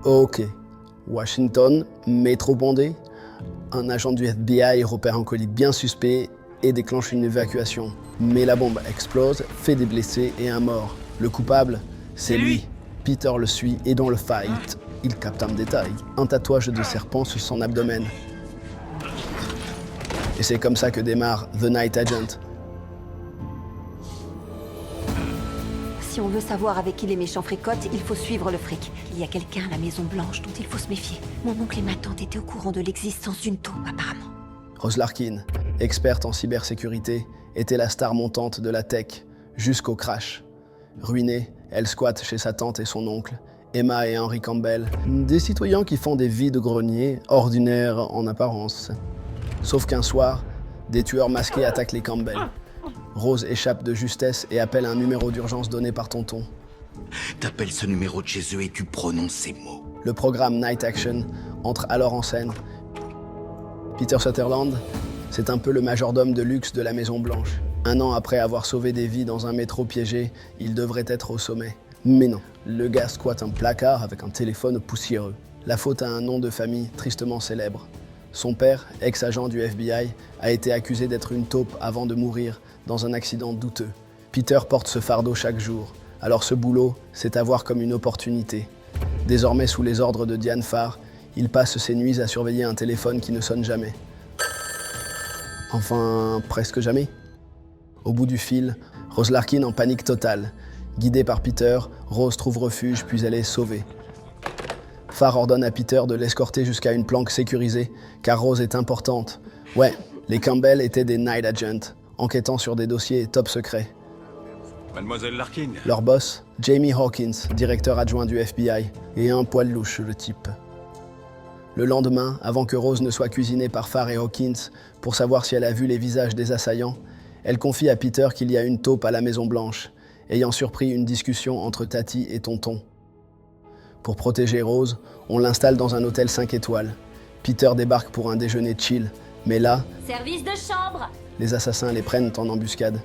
Ok. Washington, métro bondé. Un agent du FBI repère un colis bien suspect et déclenche une évacuation. Mais la bombe explose, fait des blessés et un mort. Le coupable, c'est lui. Peter le suit et dans le fight, il capte un détail. Un tatouage de serpent sur son abdomen. Et c'est comme ça que démarre The Night Agent. Si on veut savoir avec qui les méchants fricotent, il faut suivre le fric. Il y a quelqu'un à la Maison Blanche dont il faut se méfier. Mon oncle et ma tante étaient au courant de l'existence d'une taupe, apparemment. Rose Larkin, experte en cybersécurité, était la star montante de la tech, jusqu'au crash. Ruinée, elle squatte chez sa tante et son oncle, Emma et Henry Campbell, des citoyens qui font des vies de grenier, ordinaires en apparence. Sauf qu'un soir, des tueurs masqués attaquent les Campbell. Rose échappe de justesse et appelle un numéro d'urgence donné par tonton. T'appelles ce numéro de chez eux et tu prononces ces mots. Le programme Night Action entre alors en scène. Peter Sutherland, c'est un peu le majordome de luxe de la Maison Blanche. Un an après avoir sauvé des vies dans un métro piégé, il devrait être au sommet. Mais non, le gars squatte un placard avec un téléphone poussiéreux. La faute à un nom de famille tristement célèbre. Son père, ex-agent du FBI, a été accusé d'être une taupe avant de mourir dans un accident douteux. Peter porte ce fardeau chaque jour. Alors ce boulot, c'est à voir comme une opportunité. Désormais sous les ordres de Diane Farr, il passe ses nuits à surveiller un téléphone qui ne sonne jamais. Enfin, presque jamais. Au bout du fil, Rose Larkin en panique totale. Guidée par Peter, Rose trouve refuge puis elle est sauvée. Farr ordonne à Peter de l'escorter jusqu'à une planque sécurisée, car Rose est importante. Ouais, les Campbell étaient des Night Agents, enquêtant sur des dossiers top secrets. Mademoiselle Larkin. Leur boss, Jamie Hawkins, directeur adjoint du FBI, et un poil louche, le type. Le lendemain, avant que Rose ne soit cuisinée par Farr et Hawkins, pour savoir si elle a vu les visages des assaillants, elle confie à Peter qu'il y a une taupe à la Maison Blanche, ayant surpris une discussion entre Tati et Tonton. Pour protéger Rose, on l'installe dans un hôtel 5 étoiles. Peter débarque pour un déjeuner chill, mais là, Service de chambre! les assassins les prennent en embuscade.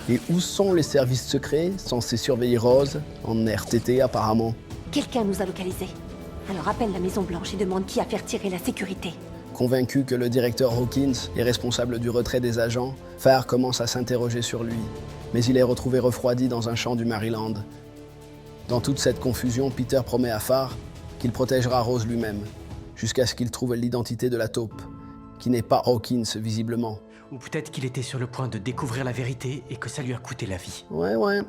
Et où sont les services secrets censés surveiller Rose, en RTT apparemment? Quelqu'un nous a localisés. Alors appelle la Maison Blanche et demande qui a fait retirer la sécurité. Convaincu que le directeur Hawkins est responsable du retrait des agents, Farr commence à s'interroger sur lui. Mais il est retrouvé refroidi dans un champ du Maryland. Dans toute cette confusion, Peter promet à Farr qu'il protégera Rose lui-même, jusqu'à ce qu'il trouve l'identité de la taupe, qui n'est pas Hawkins visiblement. Ou peut-être qu'il était sur le point de découvrir la vérité et que ça lui a coûté la vie. Ouais.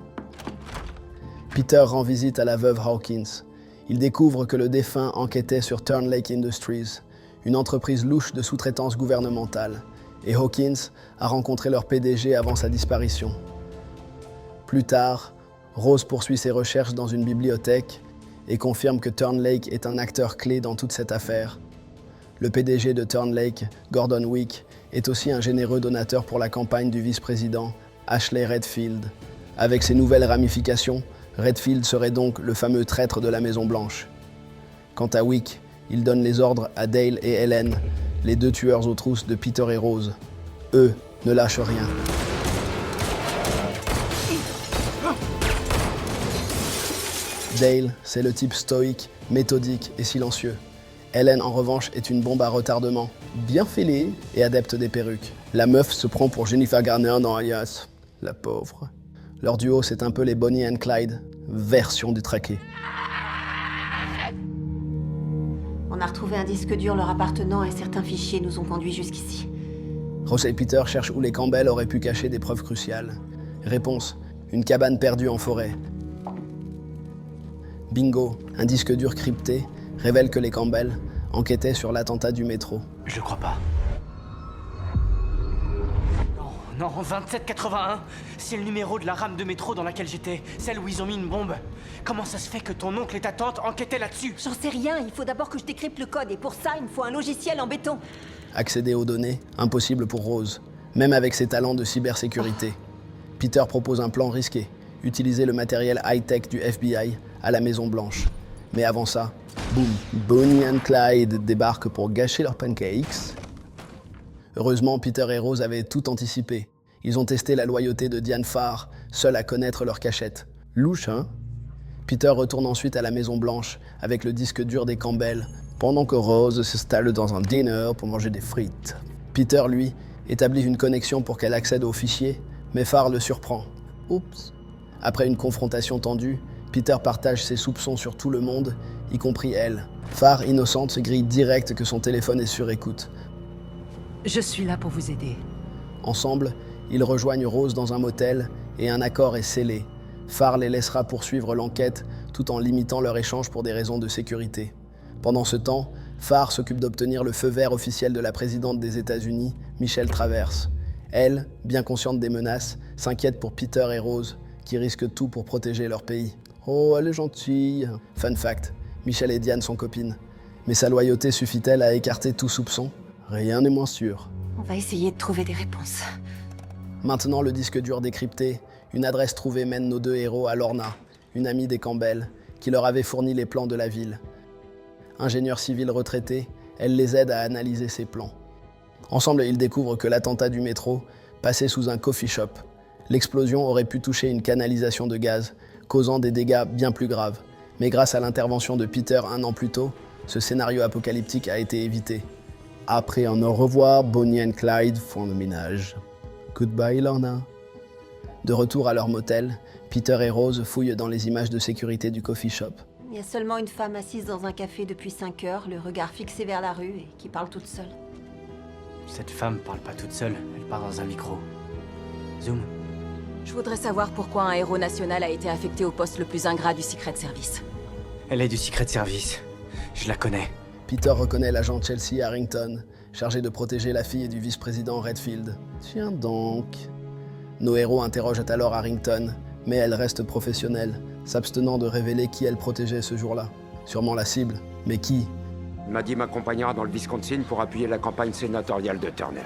Peter rend visite à la veuve Hawkins. Il découvre que le défunt enquêtait sur Turn Lake Industries, une entreprise louche de sous-traitance gouvernementale, et Hawkins a rencontré leur PDG avant sa disparition. Plus tard, Rose poursuit ses recherches dans une bibliothèque et confirme que Turn Lake est un acteur clé dans toute cette affaire. Le PDG de Turn Lake, Gordon Wick, est aussi un généreux donateur pour la campagne du vice-président, Ashley Redfield. Avec ses nouvelles ramifications, Redfield serait donc le fameux traître de la Maison-Blanche. Quant à Wick, il donne les ordres à Dale et Helen, les deux tueurs aux trousses de Peter et Rose. Eux ne lâchent rien. Dale, c'est le type stoïque, méthodique et silencieux. Helen, en revanche, est une bombe à retardement, bien fêlée et adepte des perruques. La meuf se prend pour Jennifer Garner dans Alias, la pauvre. Leur duo, c'est un peu les Bonnie and Clyde, version détraquée. On a retrouvé un disque dur leur appartenant et certains fichiers nous ont conduits jusqu'ici. Rose et Peter cherchent où les Campbell auraient pu cacher des preuves cruciales. Réponse, une cabane perdue en forêt. Bingo, un disque dur crypté, révèle que les Campbell enquêtaient sur l'attentat du métro. Je crois pas. Non, 2781, c'est le numéro de la rame de métro dans laquelle j'étais, celle où ils ont mis une bombe. Comment ça se fait que ton oncle et ta tante enquêtaient là-dessus? J'en sais rien, il faut d'abord que je décrypte le code et pour ça, il me faut un logiciel en béton. Accéder aux données, impossible pour Rose, même avec ses talents de cybersécurité. Peter propose un plan risqué, utiliser le matériel high-tech du FBI à la Maison-Blanche. Mais avant ça, boum, Bonnie and Clyde débarquent pour gâcher leurs pancakes. Heureusement, Peter et Rose avaient tout anticipé. Ils ont testé la loyauté de Diane Farr, seule à connaître leur cachette. Louche, hein? Peter retourne ensuite à la Maison Blanche avec le disque dur des Campbell, pendant que Rose s'installe dans un dîner pour manger des frites. Peter, lui, établit une connexion pour qu'elle accède aux fichiers, mais Farr le surprend. Oups. Après une confrontation tendue, Peter partage ses soupçons sur tout le monde, y compris elle. Farr, innocente, se grille direct que son téléphone est sur écoute. Je suis là pour vous aider. Ensemble, ils rejoignent Rose dans un motel et un accord est scellé. Farr les laissera poursuivre l'enquête tout en limitant leur échange pour des raisons de sécurité. Pendant ce temps, Farr s'occupe d'obtenir le feu vert officiel de la présidente des États-Unis, Michelle Travers. Elle, bien consciente des menaces, s'inquiète pour Peter et Rose, qui risquent tout pour protéger leur pays. Oh, elle est gentille. Fun fact, Michelle et Diane sont copines. Mais sa loyauté suffit-elle à écarter tout soupçon? Rien n'est moins sûr. On va essayer de trouver des réponses. Maintenant, le disque dur décrypté, une adresse trouvée mène nos deux héros à Lorna, une amie des Campbell, qui leur avait fourni les plans de la ville. Ingénieure civile retraitée, elle les aide à analyser ses plans. Ensemble, ils découvrent que l'attentat du métro passait sous un coffee shop. L'explosion aurait pu toucher une canalisation de gaz, causant des dégâts bien plus graves. Mais grâce à l'intervention de Peter 1 an plus tôt, ce scénario apocalyptique a été évité. Après un au revoir, Bonnie et Clyde font le ménage. Goodbye, Lorna. De retour à leur motel, Peter et Rose fouillent dans les images de sécurité du coffee shop. Il y a seulement une femme assise dans un café depuis 5 heures, le regard fixé vers la rue et qui parle toute seule. Cette femme parle pas toute seule, elle parle dans un micro. Zoom. Je voudrais savoir pourquoi un héros national a été affecté au poste le plus ingrat du Secret Service. Elle est du Secret Service. Je la connais. Peter reconnaît l'agent Chelsea Harrington, chargé de protéger la fille du vice-président Redfield. Tiens donc. Nos héros interrogent alors Harrington, mais elle reste professionnelle, s'abstenant de révéler qui elle protégeait ce jour-là. Sûrement la cible, mais qui? Maddie m'accompagnera dans le Wisconsin pour appuyer la campagne sénatoriale de Turner.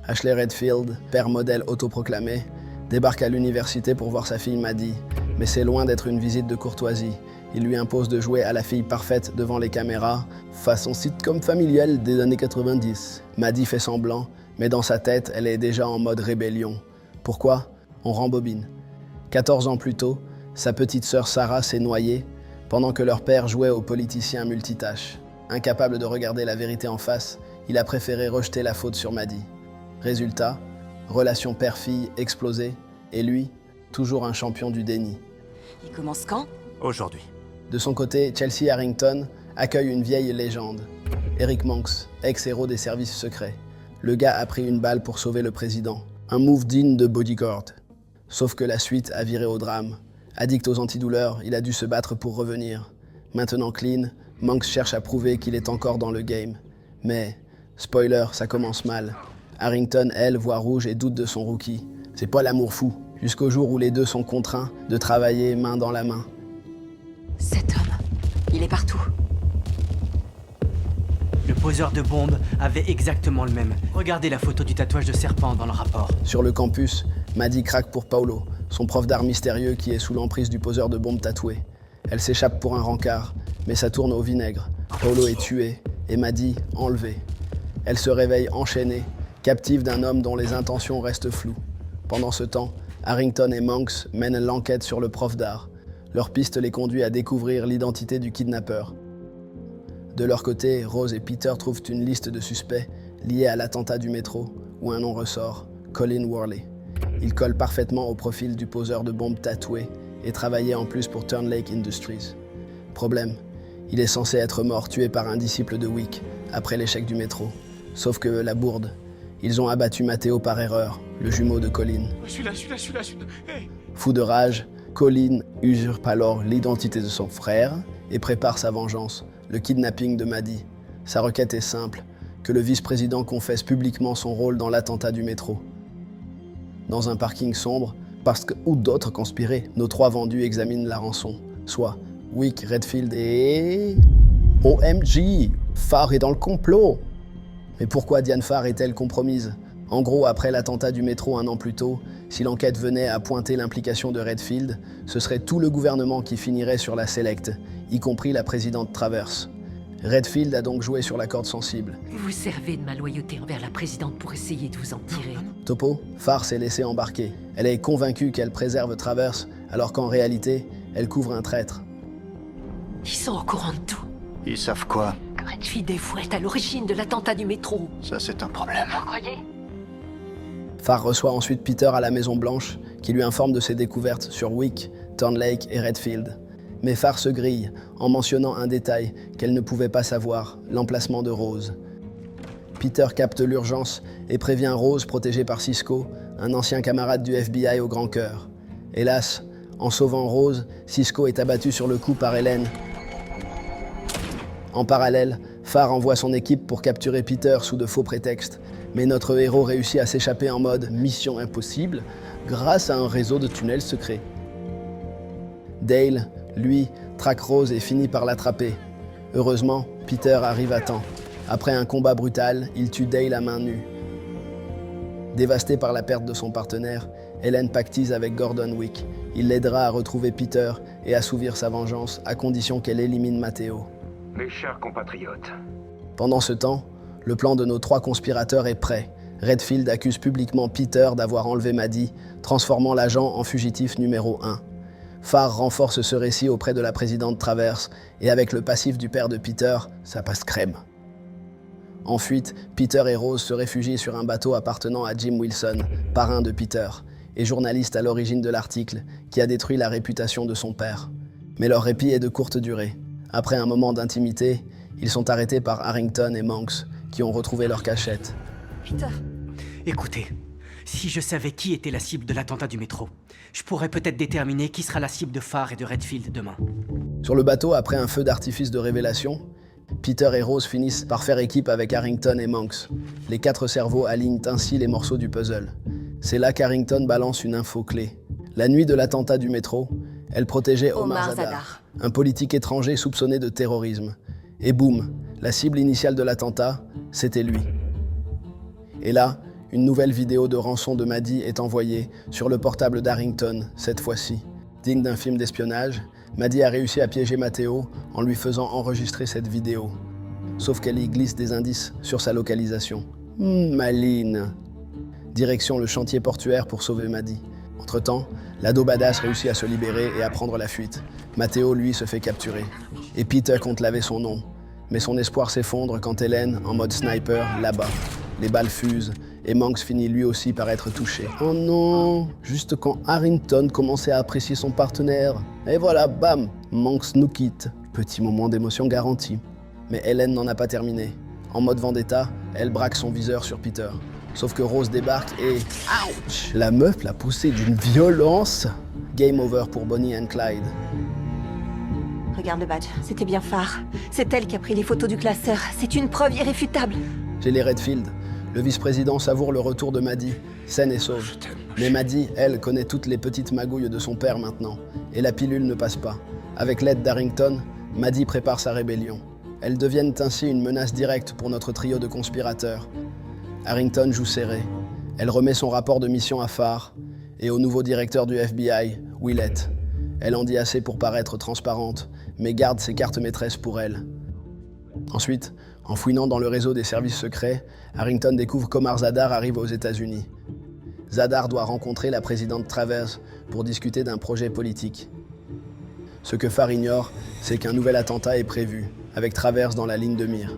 Ashley Redfield, père modèle autoproclamé, débarque à l'université pour voir sa fille Maddie, mais c'est loin d'être une visite de courtoisie. Il lui impose de jouer à la fille parfaite devant les caméras, façon sitcom familiale des années 90. Maddie fait semblant, mais dans sa tête, elle est déjà en mode rébellion. Pourquoi? On rembobine. 14 ans plus tôt, sa petite sœur Sarah s'est noyée, pendant que leur père jouait au politicien multitâche. Incapable de regarder la vérité en face, il a préféré rejeter la faute sur Maddie. Résultat, relation père-fille explosée, et lui, toujours un champion du déni. Il commence quand? Aujourd'hui. De son côté, Chelsea Harrington accueille une vieille légende. Eric Monks, ex-héros des services secrets. Le gars a pris une balle pour sauver le président. Un move digne de bodyguard. Sauf que la suite a viré au drame. Addict aux antidouleurs, il a dû se battre pour revenir. Maintenant clean, Monks cherche à prouver qu'il est encore dans le game. Mais, spoiler, ça commence mal. Harrington, elle, voit rouge et doute de son rookie. C'est pas l'amour fou, jusqu'au jour où les deux sont contraints de travailler main dans la main. Cet homme, il est partout. Le poseur de bombes avait exactement le même. Regardez la photo du tatouage de serpent dans le rapport. Sur le campus, Maddie craque pour Paulo, son prof d'art mystérieux qui est sous l'emprise du poseur de bombes tatoué. Elle s'échappe pour un rencard, mais ça tourne au vinaigre. Paulo est tué et Maddie enlevée. Elle se réveille enchaînée, captive d'un homme dont les intentions restent floues. Pendant ce temps, Harrington et Monks mènent l'enquête sur le prof d'art. Leur piste les conduit à découvrir l'identité du kidnappeur. De leur côté, Rose et Peter trouvent une liste de suspects liés à l'attentat du métro, où un nom ressort, Colin Worley. Il colle parfaitement au profil du poseur de bombes tatoué et travaillait en plus pour Turn Lake Industries. Problème, il est censé être mort tué par un disciple de Wick après l'échec du métro. Sauf que la bourde, ils ont abattu Matteo par erreur, le jumeau de Colin. Je suis là. Hey. Fou de rage, Colin usurpe alors l'identité de son frère et prépare sa vengeance, le kidnapping de Maddie. Sa requête est simple, que le vice-président confesse publiquement son rôle dans l'attentat du métro. Dans un parking sombre, parce que, ou d'autres conspirés, nos trois vendus examinent la rançon, soit Wick, Redfield et... OMG, Farr est dans le complot. Mais pourquoi Diane Farr est-elle compromise? En gros, après l'attentat du métro un an plus tôt, si l'enquête venait à pointer l'implication de Redfield, ce serait tout le gouvernement qui finirait sur la Select, y compris la présidente Travers. Redfield a donc joué sur la corde sensible. Vous vous servez de ma loyauté envers la présidente pour essayer de vous en tirer. Topo, Farr s'est laissée embarquer. Elle est convaincue qu'elle préserve Travers, alors qu'en réalité, elle couvre un traître. Ils sont au courant de tout. Ils savent quoi? Que Redfield et Fouet est à l'origine de l'attentat du métro. Ça, c'est un problème. Vous croyez? Farr reçoit ensuite Peter à la Maison Blanche, qui lui informe de ses découvertes sur Wick, Thornlake et Redfield. Mais Farr se grille en mentionnant un détail qu'elle ne pouvait pas savoir, l'emplacement de Rose. Peter capte l'urgence et prévient Rose, protégée par Cisco, un ancien camarade du FBI au grand cœur. Hélas, en sauvant Rose, Cisco est abattu sur le coup par Hélène. En parallèle, Farr envoie son équipe pour capturer Peter sous de faux prétextes, mais notre héros réussit à s'échapper en mode « mission impossible » grâce à un réseau de tunnels secrets. Dale, lui, traque Rose et finit par l'attraper. Heureusement, Peter arrive à temps. Après un combat brutal, il tue Dale à main nue. Dévastée par la perte de son partenaire, Hélène pactise avec Gordon Wick. Il l'aidera à retrouver Peter et assouvir sa vengeance, à condition qu'elle élimine Matteo. Mes chers compatriotes, Pendant ce temps, le plan de nos 3 conspirateurs est prêt. Redfield accuse publiquement Peter d'avoir enlevé Maddie, transformant l'agent en fugitif numéro 1. Farr renforce ce récit auprès de la présidente Travers, et avec le passif du père de Peter, ça passe crème. En fuite, Peter et Rose se réfugient sur un bateau appartenant à Jim Wilson, parrain de Peter, et journaliste à l'origine de l'article, qui a détruit la réputation de son père. Mais leur répit est de courte durée. Après un moment d'intimité, ils sont arrêtés par Harrington et Monks, qui ont retrouvé leur cachette. Peter, Écoutez, si je savais qui était la cible de l'attentat du métro, je pourrais peut-être déterminer qui sera la cible de Farr et de Redfield demain. Sur le bateau, après un feu d'artifice de révélation, Peter et Rose finissent par faire équipe avec Harrington et Monks. Les 4 cerveaux alignent ainsi les morceaux du puzzle. C'est là qu'Harrington balance une info clé. La nuit de l'attentat du métro, elle protégeait Omar Zadar, un politique étranger soupçonné de terrorisme. Et boum, la cible initiale de l'attentat, c'était lui. Et là, une nouvelle vidéo de rançon de Maddie est envoyée sur le portable d'Harrington, cette fois-ci. Digne d'un film d'espionnage, Maddie a réussi à piéger Matteo en lui faisant enregistrer cette vidéo. Sauf qu'elle y glisse des indices sur sa localisation. Maline. Direction le chantier portuaire pour sauver Maddie. Entre-temps, l'ado badass réussit à se libérer et à prendre la fuite. Matteo, lui, se fait capturer. Et Peter compte laver son nom. Mais son espoir s'effondre quand Hélène, en mode sniper, l'abat. Les balles fusent, et Monks finit lui aussi par être touché. Oh non! Juste quand Harrington commençait à apprécier son partenaire. Et voilà, bam! Monks nous quitte. Petit moment d'émotion garanti. Mais Hélène n'en a pas terminé. En mode vendetta, elle braque son viseur sur Peter. Sauf que Rose débarque et... Ouch! La meuf l'a poussé d'une violence. Game over pour Bonnie and Clyde. regarde le badge. C'était bien Farr. C'est elle qui a pris les photos du classeur. C'est une preuve irréfutable. Chez les Redfield, le vice-président savoure le retour de Maddie, saine et sauve. Mais Maddie, elle, connaît toutes les petites magouilles de son père maintenant. Et la pilule ne passe pas. Avec l'aide d'Harrington, Maddie prépare sa rébellion. Elles deviennent ainsi une menace directe pour notre trio de conspirateurs. Harrington joue serré. Elle remet son rapport de mission à Farr et au nouveau directeur du FBI, Willett. Elle en dit assez pour paraître transparente, mais garde ses cartes maîtresses pour elle. Ensuite, en fouinant dans le réseau des services secrets, Harrington découvre qu'Omar Zadar arrive aux États-Unis. Zadar doit rencontrer la présidente Travers pour discuter d'un projet politique. Ce que Farr ignore, c'est qu'un nouvel attentat est prévu, avec Travers dans la ligne de mire.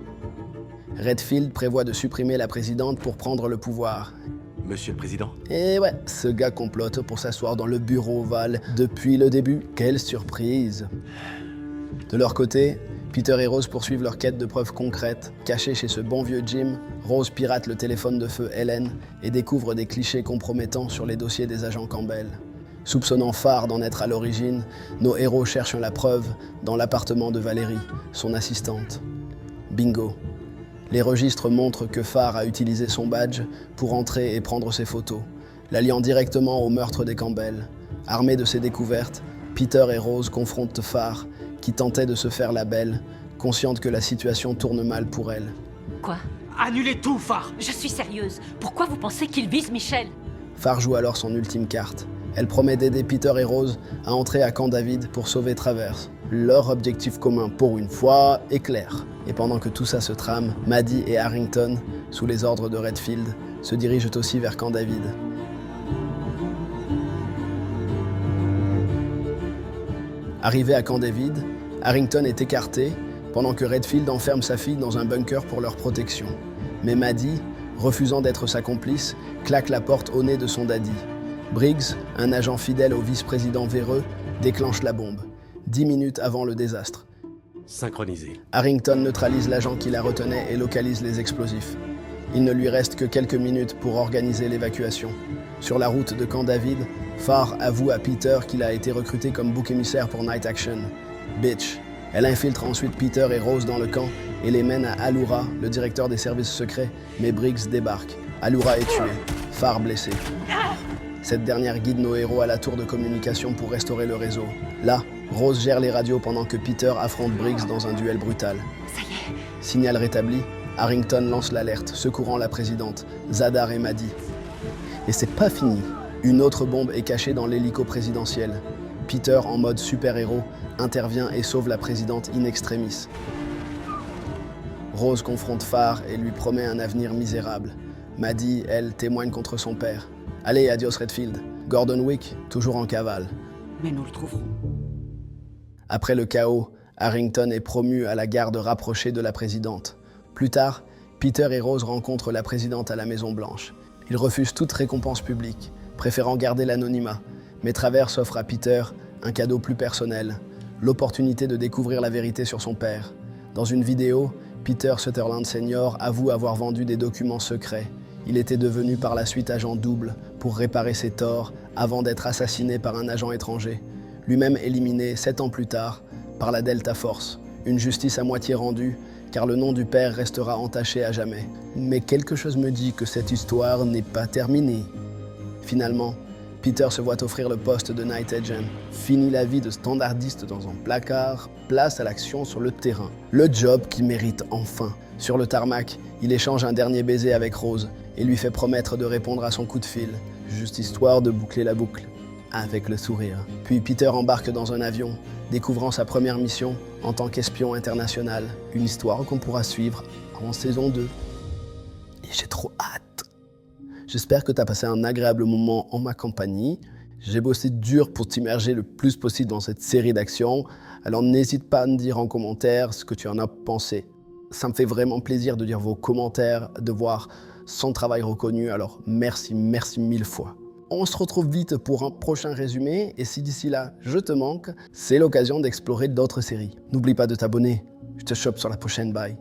Redfield prévoit de supprimer la présidente pour prendre le pouvoir. Monsieur le Président? Et ouais, ce gars complote pour s'asseoir dans le bureau ovale depuis le début. Quelle surprise! De leur côté, Peter et Rose poursuivent leur quête de preuves concrètes. Cachés chez ce bon vieux Jim, Rose pirate le téléphone de feu Hélène et découvre des clichés compromettants sur les dossiers des agents Campbell. Soupçonnant Farr d'en être à l'origine, nos héros cherchent la preuve dans l'appartement de Valérie, son assistante. Bingo! Les registres montrent que Farr a utilisé son badge pour entrer et prendre ses photos, l'alliant directement au meurtre des Campbell. Armés de ces découvertes, Peter et Rose confrontent Farr, qui tentait de se faire la belle, consciente que la situation tourne mal pour elle. Quoi? Annulez tout, Farr! Je suis sérieuse. Pourquoi vous pensez qu'il vise Michel? Farr joue alors son ultime carte. Elle promet d'aider Peter et Rose à entrer à Camp David pour sauver Travers. Leur objectif commun, pour une fois, est clair. Et pendant que tout ça se trame, Maddie et Harrington, sous les ordres de Redfield, se dirigent aussi vers Camp David. Arrivés à Camp David, Harrington est écarté pendant que Redfield enferme sa fille dans un bunker pour leur protection. Mais Maddie, refusant d'être sa complice, claque la porte au nez de son daddy. Briggs, un agent fidèle au vice-président véreux, déclenche la bombe, 10 minutes avant le désastre. Synchronisé. Harrington neutralise l'agent qui la retenait et localise les explosifs. Il ne lui reste que quelques minutes pour organiser l'évacuation. Sur la route de Camp David, Farr avoue à Peter qu'il a été recruté comme bouc émissaire pour Night Action. Bitch. Elle infiltre ensuite Peter et Rose dans le camp et les mène à Allura, le directeur des services secrets, mais Briggs débarque. Allura est tué, Farr blessé. Cette dernière guide nos héros à la tour de communication pour restaurer le réseau. Là, Rose gère les radios pendant que Peter affronte Briggs dans un duel brutal. Ça y est. Signal rétabli, Harrington lance l'alerte, secourant la présidente, Zadar et Maddie. Et c'est pas fini. Une autre bombe est cachée dans l'hélico présidentiel. Peter, en mode super-héros, intervient et sauve la présidente in extremis. Rose confronte Farr et lui promet un avenir misérable. Maddie, elle, témoigne contre son père. Allez, adios Redfield. Gordon Wick, toujours en cavale. Mais nous le trouverons. Après le chaos, Harrington est promu à la garde rapprochée de la présidente. Plus tard, Peter et Rose rencontrent la présidente à la Maison-Blanche. Ils refusent toute récompense publique, préférant garder l'anonymat. Mais Travers offre à Peter un cadeau plus personnel, l'opportunité de découvrir la vérité sur son père. Dans une vidéo, Peter Sutherland Sr. avoue avoir vendu des documents secrets. Il était devenu par la suite agent double pour réparer ses torts avant d'être assassiné par un agent étranger. Lui-même éliminé 7 ans plus tard par la Delta Force. Une justice à moitié rendue, car le nom du père restera entaché à jamais. Mais quelque chose me dit que cette histoire n'est pas terminée. Finalement, Peter se voit offrir le poste de Night Agent. Fini la vie de standardiste dans un placard, place à l'action sur le terrain. Le job qu'il mérite enfin. Sur le tarmac, il échange un dernier baiser avec Rose et lui fait promettre de répondre à son coup de fil, juste histoire de boucler la boucle. Avec le sourire. Puis Peter embarque dans un avion, découvrant sa première mission en tant qu'espion international. Une histoire qu'on pourra suivre en saison 2. Et j'ai trop hâte. J'espère que tu as passé un agréable moment en ma compagnie. J'ai bossé dur pour t'immerger le plus possible dans cette série d'actions. Alors n'hésite pas à me dire en commentaire ce que tu en as pensé. Ça me fait vraiment plaisir de lire vos commentaires, de voir son travail reconnu. Alors merci mille fois. On se retrouve vite pour un prochain résumé. Et si d'ici là, je te manque, c'est l'occasion d'explorer d'autres séries. N'oublie pas de t'abonner. Je te chope sur la prochaine. Bye.